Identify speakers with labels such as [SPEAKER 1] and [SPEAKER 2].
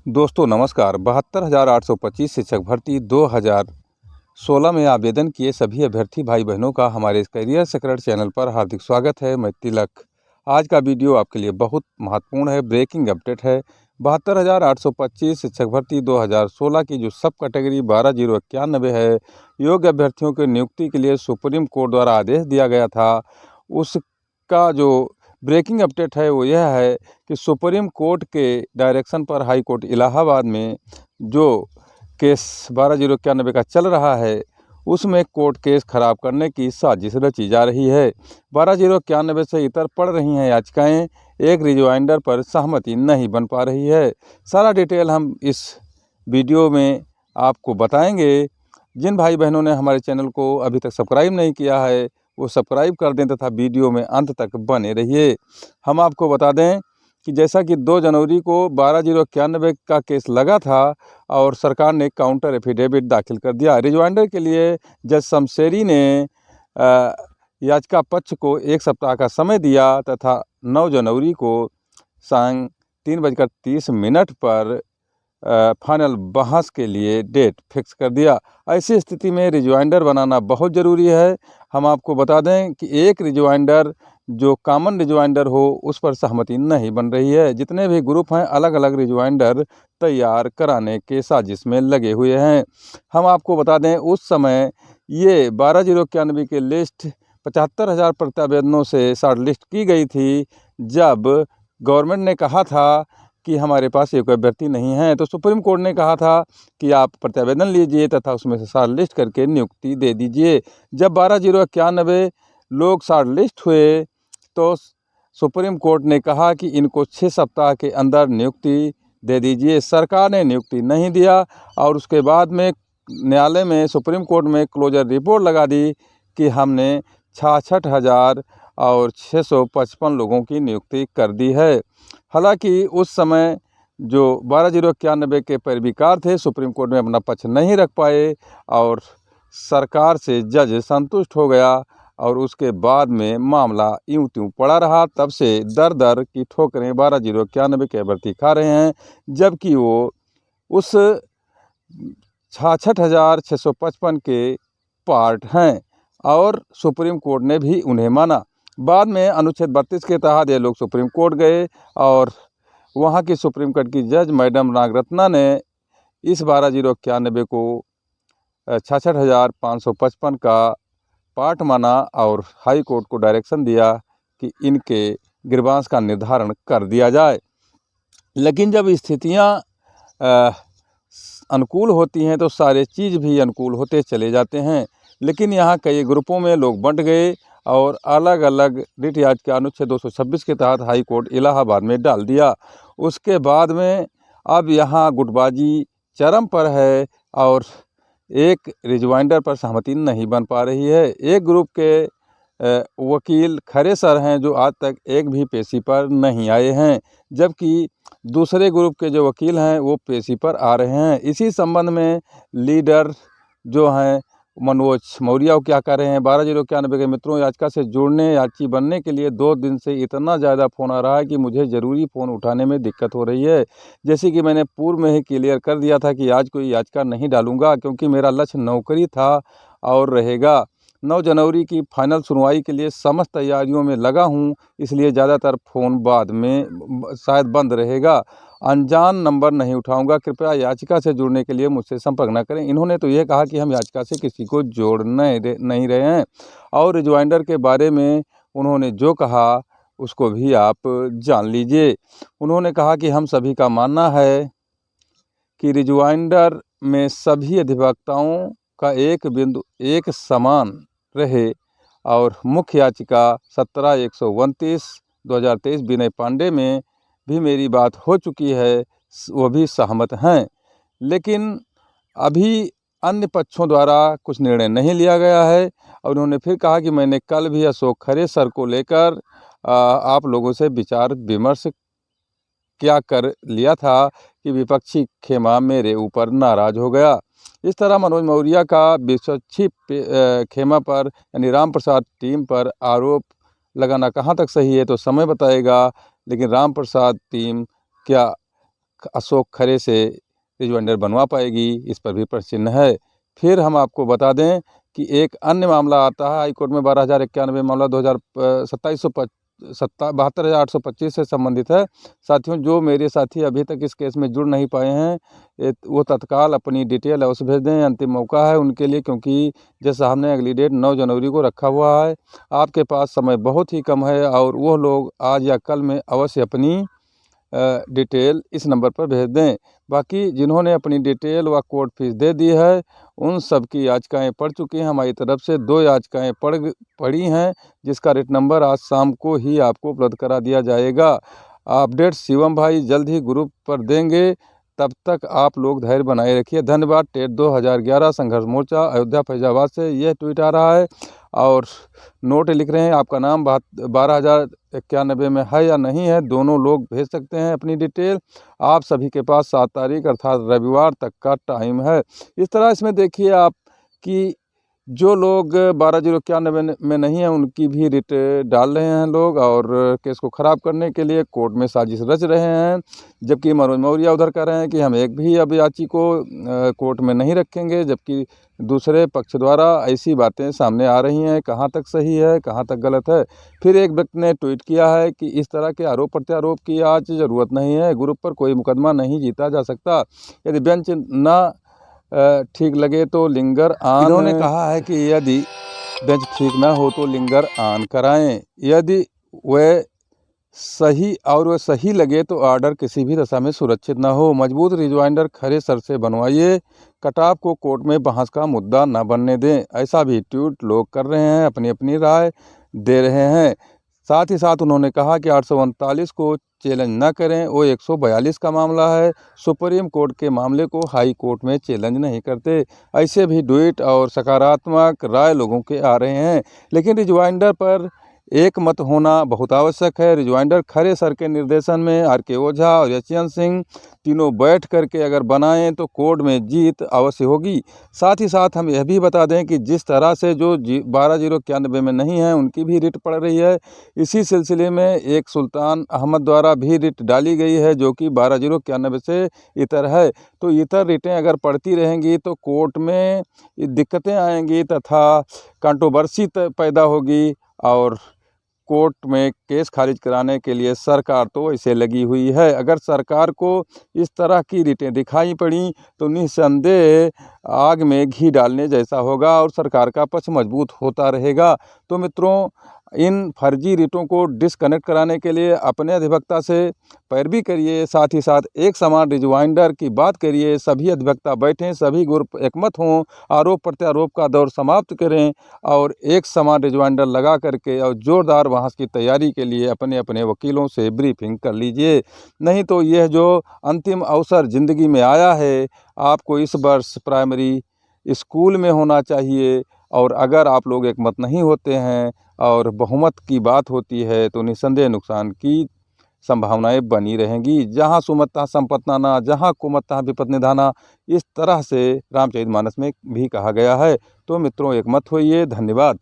[SPEAKER 1] दोस्तों नमस्कार। 72,825 शिक्षक भर्ती 2016 में आवेदन किए सभी अभ्यर्थी भाई बहनों का हमारे इस करियर सीक्रेट चैनल पर हार्दिक स्वागत है। मैं तिलक। आज का वीडियो आपके लिए बहुत महत्वपूर्ण है, ब्रेकिंग अपडेट है। 72,825 शिक्षक भर्ती 2016 की जो सब कैटेगरी 12,091 है, योग्य अभ्यर्थियों की नियुक्ति के लिए सुप्रीम कोर्ट द्वारा आदेश दिया गया था। उसका जो ब्रेकिंग अपडेट है वो यह है कि सुप्रीम कोर्ट के डायरेक्शन पर हाई कोर्ट इलाहाबाद में जो केस 12,091 का चल रहा है, उसमें कोर्ट केस खराब करने की साजिश रची जा रही है। 12,091 से इतर पड़ रही हैं याचिकाएं, एक रिजवाइंडर पर सहमति नहीं बन पा रही है। सारा डिटेल हम इस वीडियो में आपको बताएंगे। जिन भाई बहनों ने हमारे चैनल को अभी तक सब्सक्राइब नहीं किया है वो सब्सक्राइब कर दें तथा वीडियो में अंत तक बने रहिए। हम आपको बता दें कि जैसा कि 2 जनवरी को 12,091 का केस लगा था और सरकार ने काउंटर एफिडेविट दाखिल कर दिया। रिजवाइंडर के लिए जज शमशेरी ने याचिका पक्ष को 1 सप्ताह का समय दिया तथा 9 जनवरी को सांय 3:30 पर फाइनल बहस के लिए डेट फिक्स कर दिया। ऐसी स्थिति में रिजवाइंडर बनाना बहुत ज़रूरी है। हम आपको बता दें कि एक रिजवाइंडर जो कॉमन रिजवाइंडर हो उस पर सहमति नहीं बन रही है। जितने भी ग्रुप हैं अलग अलग रिजवाइंडर तैयार कराने के साजिश में लगे हुए हैं। हम आपको बता दें उस समय ये 12,091 के लिस्ट 75,000 प्रत्यावेदनों से शॉर्ट लिस्ट की गई थी। जब गवर्नमेंट ने कहा था कि हमारे पास एक अभ्यर्थी नहीं है, तो सुप्रीम कोर्ट ने कहा था कि आप प्रत्यावेदन लीजिए तथा उसमें से शॉर्ट लिस्ट करके नियुक्ति दे दीजिए। जब 12,091 लोग शॉर्ट लिस्ट हुए तो सुप्रीम कोर्ट ने कहा कि इनको 6 सप्ताह के अंदर नियुक्ति दे दीजिए। सरकार ने नियुक्ति नहीं दिया और उसके बाद में न्यायालय में सुप्रीम कोर्ट में क्लोजर रिपोर्ट लगा दी कि हमने 66,655 लोगों की नियुक्ति कर दी है। हालांकि उस समय जो 12,091 के पैरवीकार थे सुप्रीम कोर्ट में अपना पक्ष नहीं रख पाए और सरकार से जज संतुष्ट हो गया और उसके बाद में मामला यूं त्यों पड़ा रहा। तब से दर दर की ठोकरें 12,091 के अभ्यर्थी खा रहे हैं, जबकि वो उस 66,655 के पार्ट हैं और सुप्रीम कोर्ट ने भी उन्हें माना। बाद में अनुच्छेद 32 के तहत ये लोग सुप्रीम कोर्ट गए और वहाँ की सुप्रीम कोर्ट की जज मैडम नागरत्ना ने इस 12,091 को 66,555 का पार्ट माना और हाई कोर्ट को डायरेक्शन दिया कि इनके ग्रीवांस का निर्धारण कर दिया जाए। लेकिन जब स्थितियाँ अनुकूल होती हैं तो सारे चीज़ भी अनुकूल होते चले जाते हैं। लेकिन यहाँ कई ग्रुपों में लोग बंट गए और अलग अलग रिट याचिका अनुच्छेद 226 के तहत हाई कोर्ट इलाहाबाद में डाल दिया। उसके बाद में अब यहाँ गुटबाजी चरम पर है और एक रिजवाइंडर पर सहमति नहीं बन पा रही है। एक ग्रुप के वकील खरे सर हैं जो आज तक एक भी पेशी पर नहीं आए हैं, जबकि दूसरे ग्रुप के जो वकील हैं वो पेशी पर आ रहे हैं। इसी संबंध में लीडर जो हैं मनोज मौर्य क्या कर रहे हैं, 12,091 के मित्रों याचिका से जुड़ने याची बनने के लिए 2 दिन से इतना ज़्यादा फ़ोन आ रहा है कि मुझे ज़रूरी फ़ोन उठाने में दिक्कत हो रही है। जैसे कि मैंने पूर्व में ही क्लियर कर दिया था कि आज कोई याचिका नहीं डालूंगा क्योंकि मेरा लक्ष्य नौकरी था और रहेगा। 9 जनवरी की फाइनल सुनवाई के लिए समस्त तैयारियों में लगा हूं, इसलिए ज़्यादातर फ़ोन बाद में शायद बंद रहेगा। अनजान नंबर नहीं उठाऊंगा, कृपया याचिका से जुड़ने के लिए मुझसे संपर्क न करें। इन्होंने तो ये कहा कि हम याचिका से किसी को जोड़ नहीं रहे हैं और रिजवाइंडर के बारे में उन्होंने जो कहा उसको भी आप जान लीजिए। उन्होंने कहा कि हम सभी का मानना है कि रिजवाइंडर में सभी अधिवक्ताओं का एक बिंदु एक समान रहे और मुख्य याचिका 17/129/2023 विनय पांडे में भी मेरी बात हो चुकी है, वो भी सहमत हैं। लेकिन अभी अन्य पक्षों द्वारा कुछ निर्णय नहीं लिया गया है और उन्होंने फिर कहा कि मैंने कल भी अशोक खरे सर को लेकर आप लोगों से विचार विमर्श क्या कर लिया था कि विपक्षी खेमा मेरे ऊपर नाराज़ हो गया। इस तरह मनोज मौर्य का विपक्षी खेमा पर यानी राम प्रसाद टीम पर आरोप लगाना कहाँ तक सही है तो समय बताएगा। लेकिन राम प्रसाद टीम क्या अशोक खरे से रिजवाइंडर बनवा पाएगी, इस पर भी प्रश्न चिन्ह है। फिर हम आपको बता दें कि एक अन्य मामला आता है हाईकोर्ट में 12,091 मामला 72,825 से संबंधित है। साथियों, जो मेरे साथी अभी तक इस केस में जुड़ नहीं पाए हैं वो तत्काल अपनी डिटेल अवश्य भेज दें, अंतिम मौका है उनके लिए, क्योंकि जैसा हमने अगली डेट 9 जनवरी को रखा हुआ है। आपके पास समय बहुत ही कम है और वो लोग आज या कल में अवश्य अपनी डिटेल इस नंबर पर भेज दें। बाकी जिन्होंने अपनी डिटेल व कोर्ट फीस दे दी है उन सब की याचिकाएँ पड़ चुकी हैं। हमारी तरफ से 2 याचिकाएँ पड़ी हैं, जिसका रेट नंबर आज शाम को ही आपको उपलब्ध करा दिया जाएगा। अपडेट शिवम भाई जल्द ही ग्रुप पर देंगे, तब तक आप लोग धैर्य बनाए रखिए। धन्यवाद। टेट 2011 संघर्ष मोर्चा अयोध्या फैजाबाद से यह ट्वीट आ रहा है और नोट लिख रहे हैं आपका नाम 12,091 में है या नहीं है, दोनों लोग भेज सकते हैं अपनी डिटेल। आप सभी के पास 7 तारीख अर्थात रविवार तक का टाइम है। इस तरह इसमें देखिए आप कि जो लोग 12,091 में नहीं हैं उनकी भी रिट डाल रहे हैं लोग और केस को ख़राब करने के लिए कोर्ट में साजिश रच रहे हैं। जबकि मनोज मौर्य उधर कह रहे हैं कि हम एक भी अब याची को कोर्ट में नहीं रखेंगे, जबकि दूसरे पक्ष द्वारा ऐसी बातें सामने आ रही हैं। कहाँ तक सही है, कहाँ तक गलत है। फिर एक व्यक्ति ने ट्वीट किया है कि इस तरह के आरोप प्रत्यारोप की आज ज़रूरत नहीं है, ग्रुप पर कोई मुकदमा नहीं जीता जा सकता। यदि बेंच ना ठीक लगे तो लिंगर आन। इन्होंने कहा है कि यदि बेंच ठीक ना हो तो लिंगर आन कराएं। यदि वह सही लगे तो ऑर्डर किसी भी दशा में सुरक्षित न हो। मजबूत रिजवाइंडर खरे सर से बनवाइए, कटाव को कोर्ट में बहस का मुद्दा न बनने दें। ऐसा भी ट्वीट लोग कर रहे हैं, अपनी अपनी राय दे रहे हैं। साथ ही साथ उन्होंने कहा कि 839 को चैलेंज न करें, वो 142 का मामला है। सुप्रीम कोर्ट के मामले को हाई कोर्ट में चैलेंज नहीं करते। ऐसे भी ट्वीट और सकारात्मक राय लोगों के आ रहे हैं। लेकिन रिजवाइंडर पर एक मत होना बहुत आवश्यक है। रिजवाइंडर खरे सर के निर्देशन में आर.के. ओझा और यशवंत सिंह तीनों बैठ करके अगर बनाएं तो कोर्ट में जीत अवश्य होगी। साथ ही साथ हम यह भी बता दें कि जिस तरह से जो 12,091 में नहीं है उनकी भी रिट पड़ रही है, इसी सिलसिले में एक सुल्तान अहमद द्वारा भी रिट डाली गई है जो कि 12,091 से इतर है। तो इतर रिटें अगर पड़ती रहेंगी तो कोर्ट में दिक्कतें आएंगी तथा कंट्रोवर्सी पैदा होगी और कोर्ट में केस खारिज कराने के लिए सरकार तो ऐसे लगी हुई है। अगर सरकार को इस तरह की रिटें दिखाई पड़ी तो निस्संदेह आग में घी डालने जैसा होगा और सरकार का पक्ष मजबूत होता रहेगा। तो मित्रों, इन फर्जी रिटों को डिसकनेक्ट कराने के लिए अपने अधिवक्ता से पैरवी करिए, साथ ही साथ एक समान रिजवाइंडर की बात करिए। सभी अधिवक्ता बैठें, सभी ग्रुप एकमत हों, आरोप प्रत्यारोप का दौर समाप्त करें और एक समान रिजवाइंडर लगा करके और ज़ोरदार बहस की तैयारी के लिए अपने अपने वकीलों से ब्रीफिंग कर लीजिए। नहीं तो यह जो अंतिम अवसर ज़िंदगी में आया है, आपको इस वर्ष प्राइमरी स्कूल में होना चाहिए और अगर आप लोग एकमत नहीं होते हैं और बहुमत की बात होती है तो निस्संदेह नुकसान की संभावनाएं बनी रहेंगी। जहाँ सुमत तहाँ संपत नाना, जहाँ कुमत तहाँ विपद निधाना, इस तरह से रामचरितमानस में भी कहा गया है। तो मित्रों, एकमत होइए। धन्यवाद।